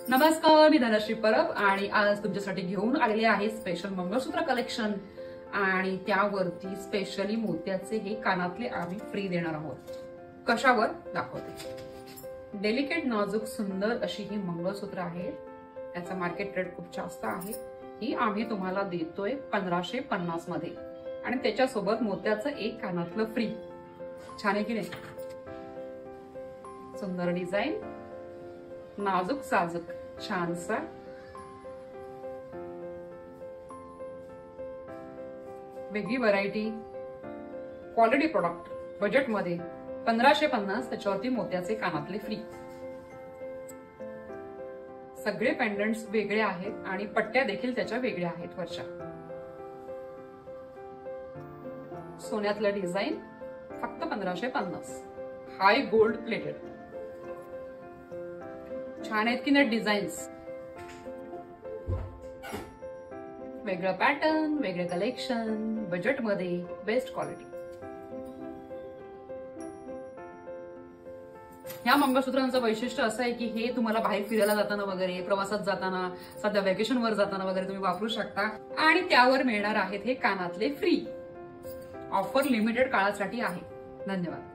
नमस्कार, मी धनश्री परब आणि आज तुमच्यासाठी घेऊन आलेले आहे स्पेशल मंगळसूत्र कलेक्शन आणि त्यावरती स्पेशली मोत्याचे हे कानातले आम्ही फ्री देणार आहोत। कशावर दाखवते। डेलिकेट नाजूक सुंदर अशी ही मंगळसूत्र आहे। याचा मार्केट रेट खूप जास्त आहे। ही आम्ही तुम्हाला देतोय 1550 मध्ये आणि त्याच्यासोबत मोत्याचं एक कानातलं फ्री। छान आहे की नाही? सुंदर डिझाइन, नाजूक साजूक छानसा वेगळी व्हरायटी, क्वालिटी प्रोडक्ट, बजेट मध्ये 1550, त्याच्यावरती मोत्याचे कानातले फ्री। सगळे पेंडंट्स वेगळे आहेत आणि पट्ट्या देखील त्याच्या वेगळ्या आहेत वरच्या। सोन्यातलं डिझाइन फक्त 1550, हाय गोल्ड प्लेटेड। छान आहेत की नाही डिझाईन्स? वेगळं पॅटर्न, वेगळे कलेक्शन, बजेट मध्ये बेस्ट क्वालिटी। ह्या मंगळसूत्रांचं वैशिष्ट्य असं आहे की हे तुम्हाला बाहेर फिरायला जाताना वगैरे, प्रवासात जाताना, सध्या व्हॅकेशन वर जाताना वगैरे तुम्ही वापरू शकता आणि त्यावर मिळणार आहेत हे कानातले फ्री। ऑफर लिमिटेड काळासाठी आहे। धन्यवाद।